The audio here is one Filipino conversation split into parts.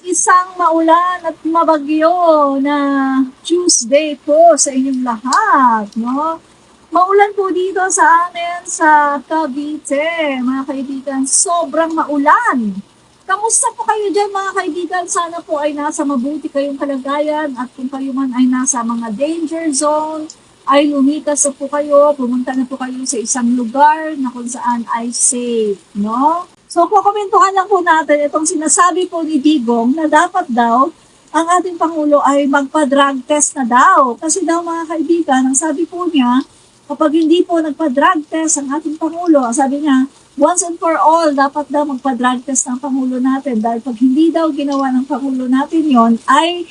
Isang maulan at mabagyo na Tuesday po sa inyong lahat, no? Maulan po dito sa amin sa Cavite, mga kaibigan. Sobrang maulan. Kamusta po kayo dyan, mga kaibigan? Sana po ay nasa mabuti kayong kalagayan at kung kayo man ay nasa mga danger zone, ay lumikas na po kayo, pumunta na po kayo sa isang lugar na kung saan ay safe, no? So, kukomentuhan lang po natin itong sinasabi po ni Digong na dapat daw ang ating Pangulo ay magpa-drug test na daw. Kasi daw mga kaibigan, ang sabi po niya, kapag hindi po nagpa-drug test ang ating Pangulo, sabi niya, once and for all, dapat daw magpa-drug test ng Pangulo natin. Dahil pag hindi daw ginawa ng Pangulo natin yon ay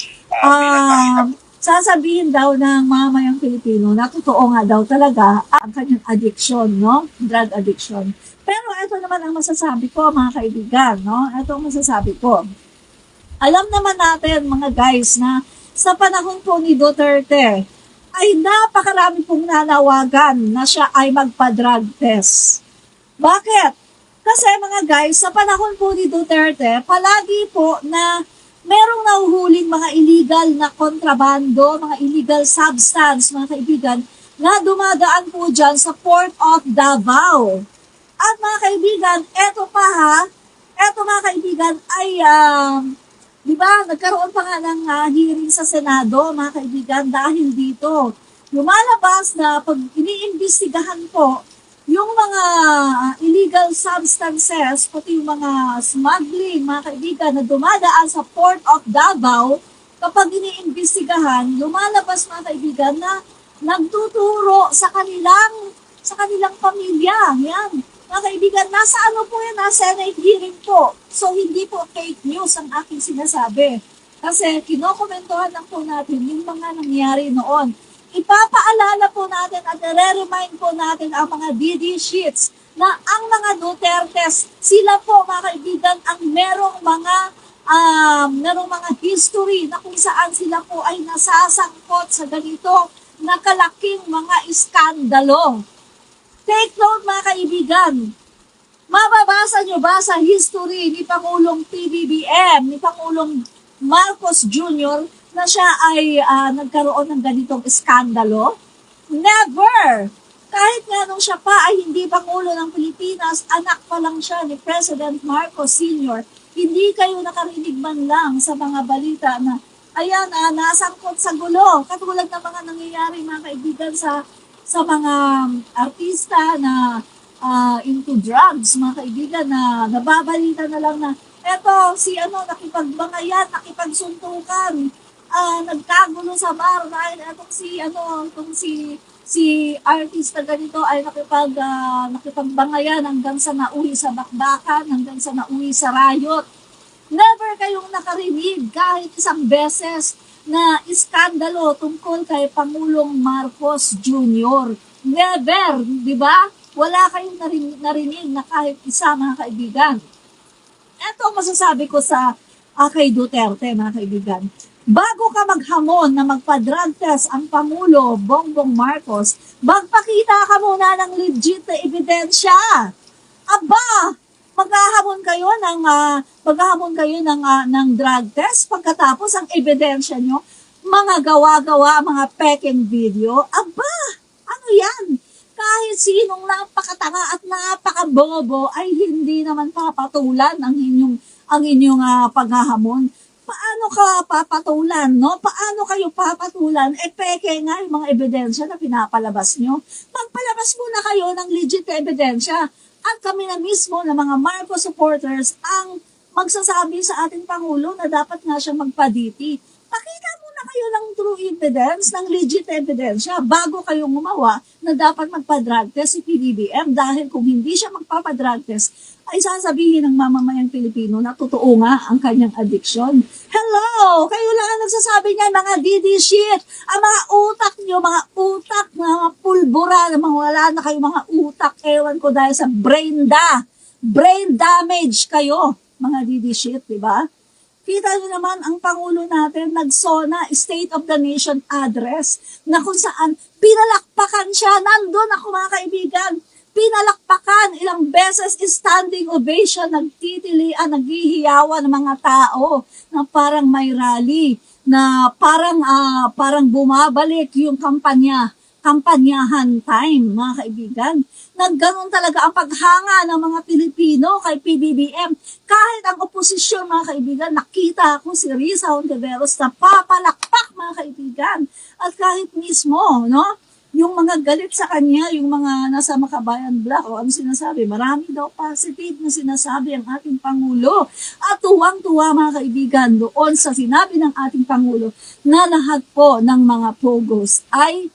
sasabihin daw ng mamayang Pilipino na totoo nga daw talaga ang kanyang addiction, no? Drug addiction. Pero ito naman ang masasabi ko, mga kaibigan, no? Ito ang masasabi ko. Alam naman natin, mga guys, na sa panahon po ni Duterte, ay napakarami pong nanawagan na siya ay magpa-drug test. Bakit? Kasi mga guys, sa panahon po ni Duterte, palagi po na merong nahuhuling mga illegal na kontrabando, mga illegal substance, mga kaibigan, na dumadaan po dyan sa Port of Davao. At mga kaibigan, eto mga kaibigan ay, di ba, nagkaroon pa nga ng hearing sa Senado, mga kaibigan, dahil dito. Lumalabas na pag iniimbestigahan po, yung mga illegal substances, pati yung mga smuggling, mga kaibigan, na dumadaan sa Port of Davao, kapag iniimbestigahan, lumalabas, mga kaibigan, na nagtuturo sa kanilang pamilya. Yan. Mga kaibigan, nasa ano po yan, nasa Senate hearing po. So, hindi po fake news ang aking sinasabi. Kasi, kinokomentohan lang po natin yung mga nangyari noon. Ipapaalala po natin at re-remind po natin ang mga DD sheets na ang mga Dutertes, sila po, mga kaibigan, ang merong mga history na kung saan sila po ay nasasangkot sa ganito na kalaking mga iskandalo. Take note, mga kaibigan, mababasa nyo ba sa history ni Pangulong PBBM, ni Pangulong Marcos Jr., na siya ay nagkaroon ng ganitong iskandalo? Never! Kahit nga nung siya pa ay hindi Pangulo ng Pilipinas, anak pa lang siya ni President Marcos Sr., hindi kayo nakarinig man lang sa mga balita na, ayan, nasangkot sa gulo. Katulad ng mga nangyayari, mga kaibigan, sa mga artista na into drugs, mga kaibigan, na nababalita na lang na eto, nakipagbangayan, nakipagsuntukan, nagkagulo sa bar dahil itong si artista ganito ay nakipagbangayan hanggang sa nauwi sa bakbakan, hanggang sa nauwi sa riot. Never kayong nakarinig kahit isang beses na iskandalo tungkol kay Pangulong Marcos Jr. Never, di ba? Wala kayong narinig na kahit isa, mga kaibigan. Ito masasabi ko sa kay Duterte, mga kaibigan. Bago ka maghamon na magpa-drug test ang Pangulo Bongbong Marcos, magpakita ka muna ng legit na ebidensya. Aba, maghahamon kayo ng drug test pagkatapos ang ebidensya nyo, mga gawa-gawa, mga peking video. Aba, ano yan? Kahit sinong napakatanga at napakabobo ay hindi naman papatulan ang inyong paghahamon. Paano ka papatulan, no? Paano kayo papatulan? Peke nga yung mga ebidensya na pinapalabas nyo. Magpalabas muna kayo ng legit na ebidensya. At kami na mismo na mga Marcos supporters ang magsasabi sa ating Pangulo na dapat nga siya magpa-DT. Pakita muna kayo ng true evidence, ng legit ebidensya bago kayong gumawa na dapat magpa-drug test si PBBM dahil kung hindi siya magpapa-drug test ay sasabihin ng mamamayang Pilipino na totoo nga ang kanyang addiction. Hello! Kayo lang ang nagsasabi niyan, mga DD shit! Ang mga utak nyo, mga pulbura, wala na kayo mga utak, ewan ko dahil sa brain damage kayo, mga DD shit, di ba? Kita nyo naman ang Pangulo natin nagsona State of the Nation address na kung saan pinalakpakan siya. Nandun ako, mga kaibigan. pinalakpakan ilang beses, standing ovation, nagtitilian, naghihiyawan ng mga tao na parang may rally, na parang bumabalik yung kampanyahan time, mga kaibigan. Nagganon talaga ang paghanga ng mga Pilipino kay PBBM. Kahit ang oposisyon, mga kaibigan, nakita ko si Risa Hontiveros na papalakpak, mga kaibigan. At kahit mismo, no, yung mga galit sa kanya, yung mga nasa Makabayan Block, o ano sinasabi, marami daw positive na sinasabi ang ating Pangulo. At tuwang-tuwa, mga kaibigan, doon sa sinabi ng ating Pangulo na lahat po ng mga pogos ay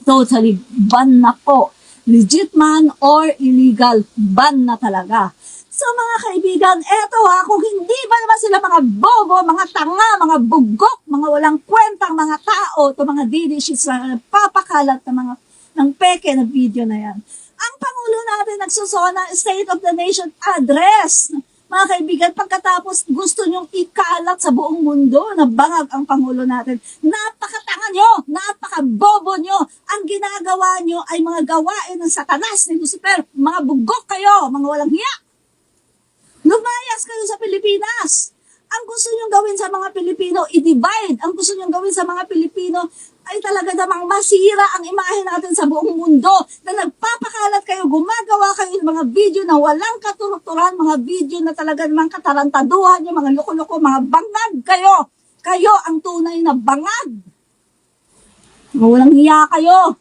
totally ban na po. Legit man or illegal, ban na talaga. So mga kaibigan, eto kung hindi ba naman sila mga bobo, mga tanga, mga bugok, mga walang kwentang mga tao, to mga didishits na papakalat ng peke na video na yan. Ang Pangulo natin nagsusona State of the Nation Address. Mga kaibigan, pagkatapos gusto nyong ikalat sa buong mundo na bangag ang Pangulo natin. Napakatanga nyo, napakabobo nyo. Ang ginagawa nyo ay mga gawain ng Satanas ni Lucifer. Mga bugok kayo, mga walang hiya. Lumayas kayo sa Pilipinas. Ang gusto nyong gawin sa mga Pilipino, i-divide. Ang gusto nyong gawin sa mga Pilipino ay talaga namang masira ang imahe natin sa buong mundo. Na nagpapakalat kayo, gumagawa kayo ng mga video na walang katuruturan, mga video na talaga namang katarantaduhan nyo, mga loko-loko, mga bangag kayo. Kayo ang tunay na bangag. Mga walang hiya kayo.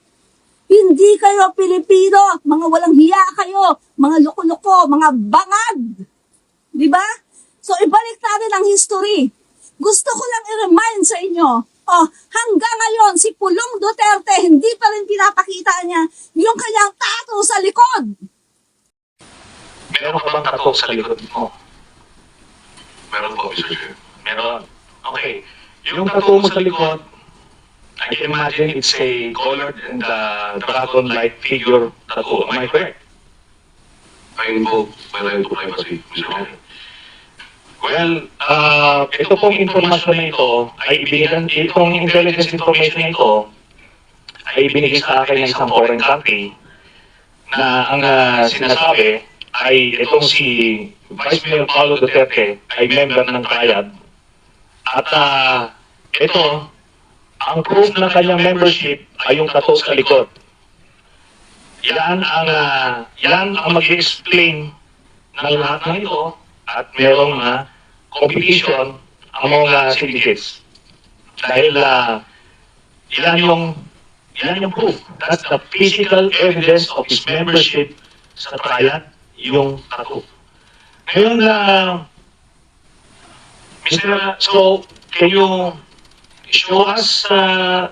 Hindi kayo Pilipino, mga walang hiya kayo, mga loko-loko, mga bangag. Diba? So, ibalik natin ang history. Gusto ko lang i-remind sa inyo, hanggang ngayon, si Pulong Duterte, hindi pa rin pinapakita niya yung kanyang tattoo sa likod. Meron ka bang tattoo sa likod mo? Meron po, Mr. Chair. Meron. Okay. Yung tattoo mo sa likod, I can imagine it's a colored and dragon-like figure tattoo. Am I correct? I invoke my right to privacy, Mr. Chair. Well, ito pong informasyon na ito ay ibinigay, itong intelligence information na ito ay ibinigay sa akin ng isang foreign country na ang sinasabi ay itong si Vice Mayor Paulo Duterte ay member ng Triad. At ito, ang proof ng kanyang membership ay yung tattoo sa likod. Yan ang mag-explain ng lahat ng ito. At merong competition among syndicates. Dahil yan yung proof. That's the physical evidence of his membership sa Triad, yung tattoo. Ngayon, Mr. So, can you show us that,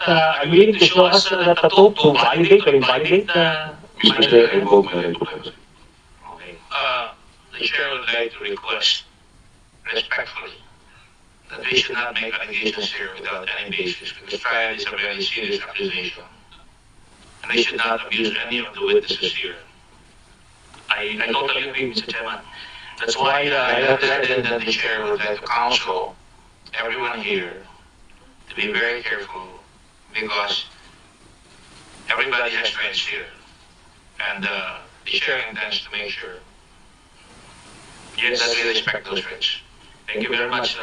are you willing to show us that tattoo to validate or invalidate? Mr. Chair, I invoke my right to privacy. Okay. The chair would like to request respectfully that we should not make allegations here without any basis, because trial is a very serious accusation. And they should not abuse any of the witnesses here. I totally agree, Mr. Chairman. That's why the President and the Chair would like to counsel everyone here to be very careful, because everybody has friends here. And the Chair intends to make sure, yes, that we respect those rights. Thank you very much,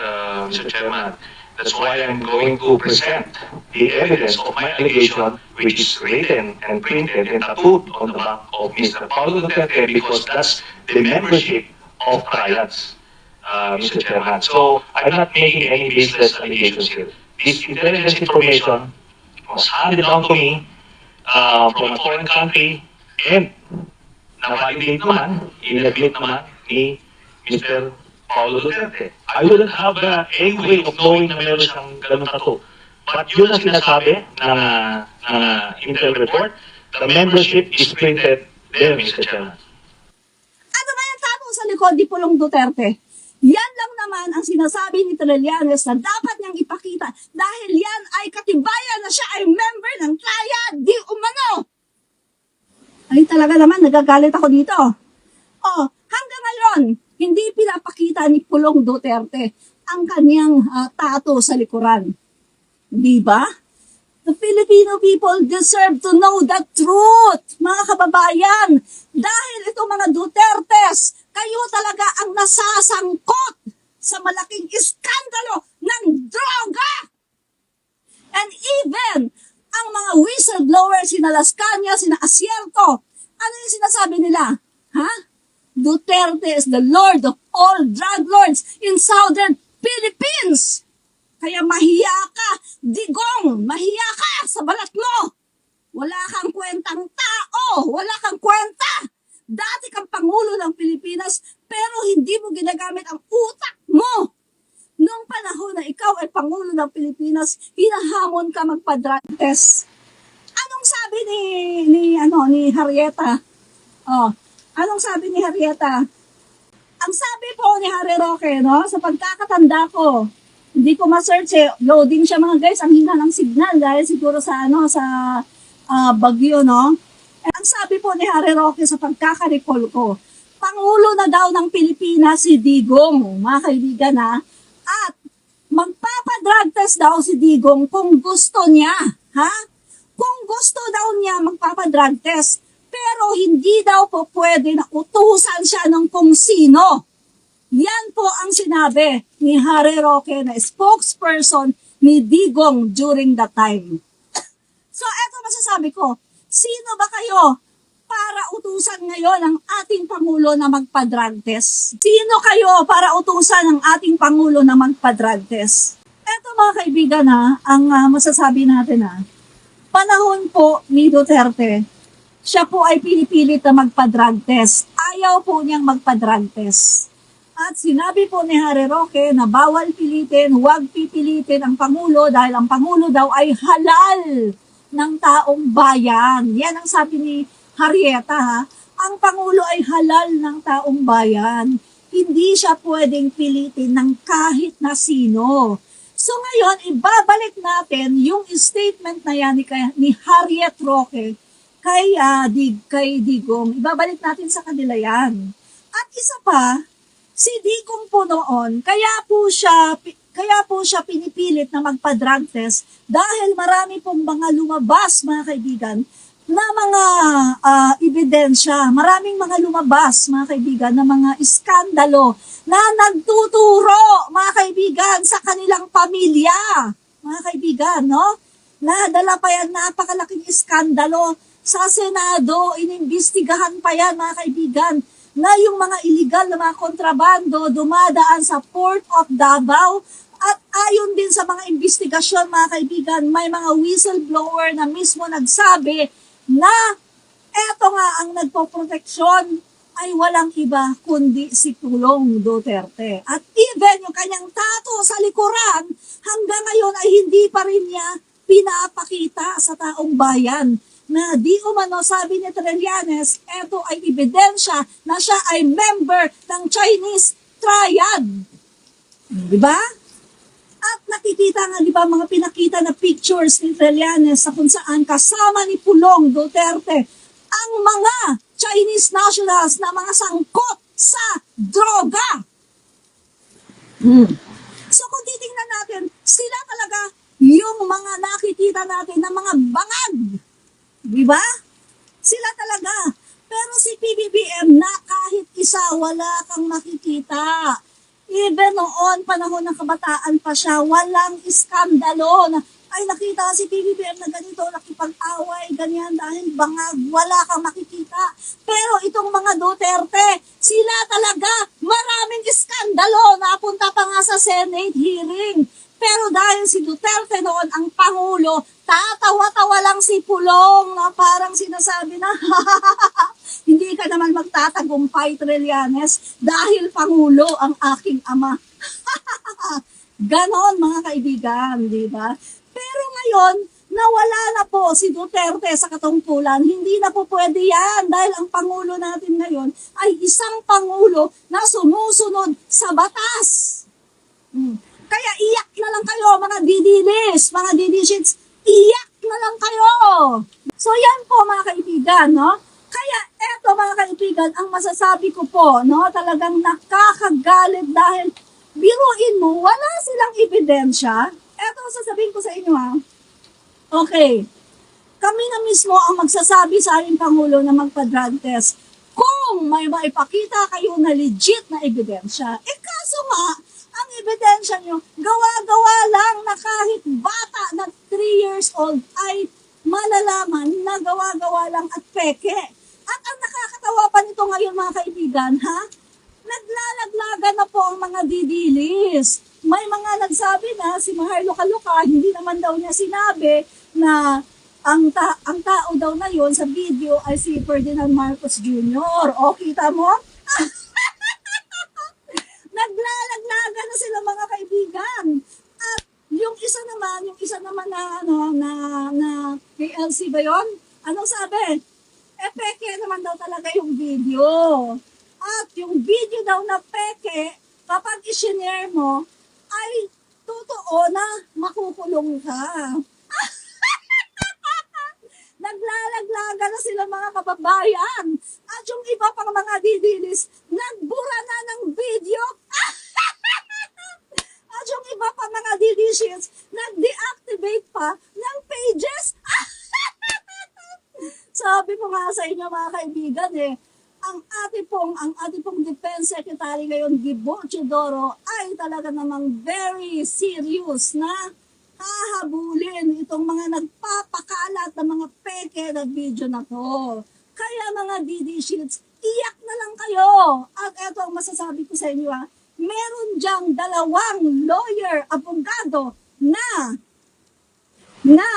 Mr. Chairman. That's why I'm going to present the evidence of my allegation, which is written and printed and tattooed on the back of Mr. Paulo Duterte, because that's the membership of Triads, Mr. Chairman. So I'm not making any baseless allegations here. This intelligence information was handed down to me from a foreign country, and na-validate naman, in-admit naman ni Mr. Paulo Duterte. I wouldn't have any way of knowing na meron siyang ganun tattoo. But yun ang sinasabi ng Intel report. The membership is printed there, Mr. Chairman. Ano ba yung tattoo sa likod ni Pulong Duterte? Yan lang naman ang sinasabi ni Trillanes na dapat niyang ipakita dahil yan ay katibayan na siya ay member ng Triad, di umano. Ay talaga naman, nagagalit ako dito. Hanggang ngayon, hindi pinapakita ni Pulong Duterte ang kanyang tattoo sa likuran. Di ba? The Filipino people deserve to know the truth, mga kababayan. Dahil itong mga Dutertes, kayo talaga ang nasasangkot sa malaking iskandalo ng droga. And even ang mga whistleblowers, sina Las Cañas, sina Asierto, ano yung sinasabi nila? Ha? Duterte is the Lord of all drug lords in Southern Philippines. Kaya mahiya ka, Digong, mahiya ka sa balat mo. Wala kang kwentang tao, wala kang kwenta. Dati kang Pangulo ng Pilipinas, pero hindi mo ginagamit ang utak mo. Noong panahon na ikaw ay Pangulo ng Pilipinas, hinahamon ka magpa-drug test. Anong sabi ni Harrieta? Oh, anong sabi ni Harrieta? Ang sabi po ni Harry Roque, no, sa pagkakatanda ko, hindi ko ma-search eh, loading siya mga guys, ang hina ng signal dahil siguro sa Bagyo, no. Ang sabi po ni Harry Roque sa pagkaka-recall ko, Pangulo na daw ng Pilipinas si Digong, mga kaibigan ha, at magpapadrug test daw si Digong kung gusto niya, ha? Kung gusto daw niya magpapadrug test, pero hindi daw po pwede na utusan siya ng kung sino. Yan po ang sinabi ni Harry Roque na spokesperson ni Digong during that time. So eto masasabi ko, sino ba kayo para utusan ngayon ang ating Pangulo na magpa-drug test? Sino kayo para utusan ang ating Pangulo na magpa-drug test? Eto mga kaibigan ang masasabi natin panahon po ni Duterte, siya po ay pinipilit na magpa-drug test. Ayaw po niyang magpa-drug test. At sinabi po ni Harry Roque na bawal pilitin, huwag pipilitin ang Pangulo dahil ang Pangulo daw ay halal ng taong bayan. Yan ang sabi ni Harrieta Ang Pangulo ay halal ng taong bayan. Hindi siya pwedeng pilitin ng kahit na sino. So ngayon, ibabalik natin yung statement na yan ni Harriet Roque kay Digong. Ibabalik natin sa kanila yan. At isa pa, si Digong po noon, kaya po siya pinipilit na magpa-drug test dahil marami pong mga lumabas, mga kaibigan, na mga ebidensya. Maraming mga lumabas, mga kaibigan, na mga iskandalo na nagtuturo, mga kaibigan, sa kanilang pamilya. Mga kaibigan, no? Nadala pa yan, napakalaking iskandalo sa Senado, inimbestigahan pa yan, mga kaibigan, na yung mga illegal na mga kontrabando dumadaan sa Port of Davao. At ayon din sa mga investigasyon, mga kaibigan, may mga whistleblower na mismo nagsabi na eto nga ang nagpoproteksyon ay walang iba kundi si Pulong Duterte. At even yung kanyang tato sa likuran, hanggang ngayon ay hindi pa rin niya pinapakita sa taong bayan na di umano, sabi ni Trillanes, eto ay ebidensya na siya ay member ng Chinese Triad. Diba? At nakikita nga, di ba, mga pinakita na pictures ni Trillanes sa kung saan kasama ni Pulong Duterte ang mga Chinese nationals na mga sangkot sa droga. So kung titingnan natin, sila talaga yung mga nakikita natin na mga bangag. Di ba? Sila talaga. Pero si PBBM na kahit isa wala kang makikita. Even noon, panahon ng kabataan pa siya, walang iskandalo na, ay nakita si PBBM na ganito, nakipag-away, ganyan, dahil bangag, wala kang makikita. Pero itong mga Duterte, sila talaga, maraming iskandalo, napunta pa nga sa Senate hearing. Pero dahil si Duterte noon ang Pangulo, tatawa-tawa lang si Pulong na parang sinasabi na, hindi ka naman magtatagumpay, Trillanes, dahil Pangulo ang aking ama. Ganon, mga kaibigan, di ba? Pero ngayon, nawala na po si Duterte sa katungkulan. Hindi na po pwede yan dahil ang Pangulo natin ngayon ay isang Pangulo na sumusunod sa batas. Kaya iyak na lang kayo, mga didilis, mga didishits, iyak na lang kayo. So yan po, mga kaibigan, no? Kaya eto, mga kaibigan, ang masasabi ko po, no, talagang nakakagalit dahil biruin mo, wala silang ebidensya. Eto, sasabihin ko sa inyo Okay. Kami na mismo ang magsasabi sa ating Pangulo na magpa-drug test kung may maipakita kayo na legit na ebidensya. Eh kaso nga, ang ebidensya nyo, gawa-gawa lang na kahit bata na 3 years old ay malalaman na gawa-gawa lang at peke. At ang nakakatawa pa nito ngayon mga kaibigan, ha? Naglalaglagan na po ang mga didilis. May mga nagsabi na si Mahar Luka-Luka, hindi naman daw niya sinabi na ang tao daw na yon sa video ay si Ferdinand Marcos Jr. O, kita mo? Naglalaglagan na sila mga kaibigan. At yung isa naman na KLC ba yon? Anong sabi? Peke naman daw talaga yung video. At yung video daw na peke, kapag i-share mo, ay totoo na makukulong ka. Naglalaglaga na sila mga kababayan. At yung iba pang mga didilis, nagbura na ng video. At yung iba pang mga didishits, nag-deactivate pa ng pages. Sabi ko nga sa inyo mga kaibigan ang ating pong Defense Secretary ngayon, Gibo Chidoro, ay talaga namang very serious na hahabulin itong mga nagpapakalat ng mga peke na video na to. Kaya mga DD Shields, iyak na lang kayo. At eto ang masasabi ko sa inyo meron diyang 2 lawyer, abogado na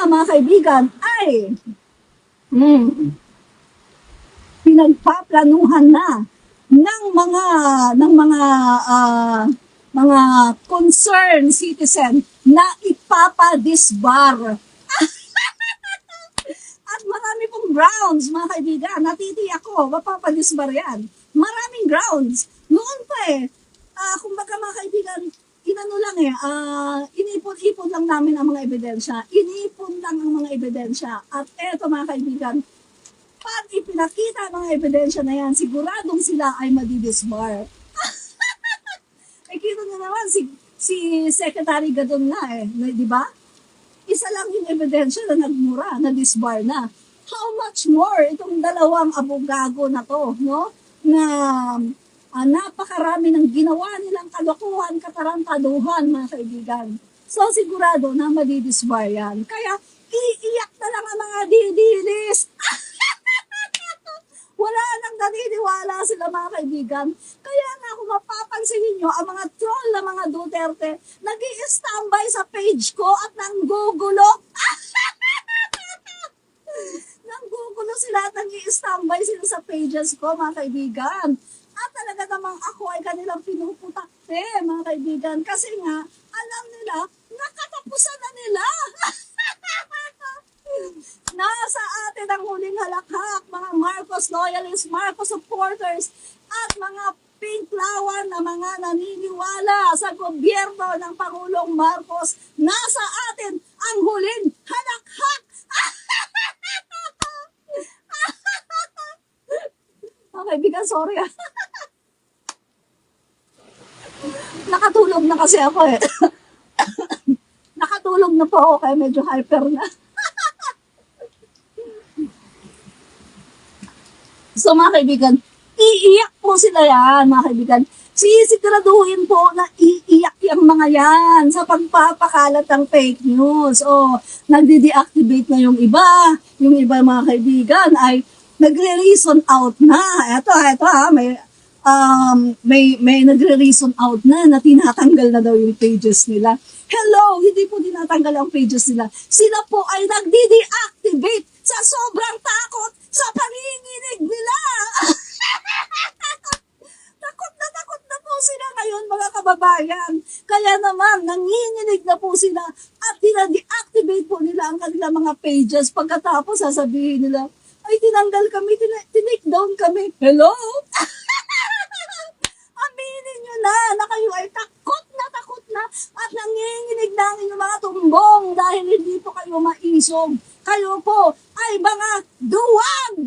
mga kaibigan ay pinagpaplanuhan na ng mga concerned citizen na ipapadisbar. At marami pong grounds, mga kaibigan, natitiyak ko, mapapadisbar yan. Maraming grounds. Noon pa kumbaga mga kaibigan, inipon lang namin ang mga ebidensya. Inipon lang ang mga ebidensya. At eto mga kaibigan, pag ipinakita ang mga ebidensya na yan, siguradong sila ay madidisbar. Kita nyo naman, si Secretary Gadon na di ba? Isa lang yung ebidensya na nagmura, na disbar na. How much more itong 2 abogado na to, no? Na napakarami ng ginawa nilang kalokohan, katarantaduhan, mga kaibigan. So sigurado na madidisbar yan. Kaya iiyak na lang ang mga didilis. Wala nang naniniwala sila mga kaibigan. Kaya nga kung mapapansin ninyo, ang mga troll na mga Duterte, nag-i-standby sa page ko at nanggugulo. Nanggugulo sila at nag-i-standby sila sa pages ko mga kaibigan. At talaga namang ako ay kanilang pinuputakte mga kaibigan. Kasi nga, alam nila, nakatapusan na nila. Nasa atin ang huling halakhak, mga Marcos loyalists, Marcos supporters, at mga pink lawan na mga naniniwala sa gobyerno ng Pangulong Marcos. Nasa atin ang huling halakhak. Mga kaibigan, sorry Nakatulog na kasi ako Nakatulog na po ako kaya medyo hyper na. So mga kaibigan, iiyak po sila yan mga kaibigan. Sisiguraduhin po na iiyak yung mga yan sa pagpapakalat ng fake news. O nagde-deactivate na yung iba mga kaibigan ay nagre-reason out na. Ito may nagre-reason out na tinatanggal na daw yung pages nila. Hello, hindi po tinatanggal ang pages nila. Sila po ay nagde-deactivate sa sobrang takot sa panginginig nila. Takot na po sila ngayon mga kababayan. Kaya naman, nanginginig na po sila at tina-deactivate po nila ang kanilang mga pages. Pagkatapos sasabihin nila, ay tinanggal kami, tinake down kami. Hello? Aminin nyo na kayo ay takot na at nanginginig na ang inyong mga tumbong dahil hindi po kayo maisog. Kayo po ay mga duwag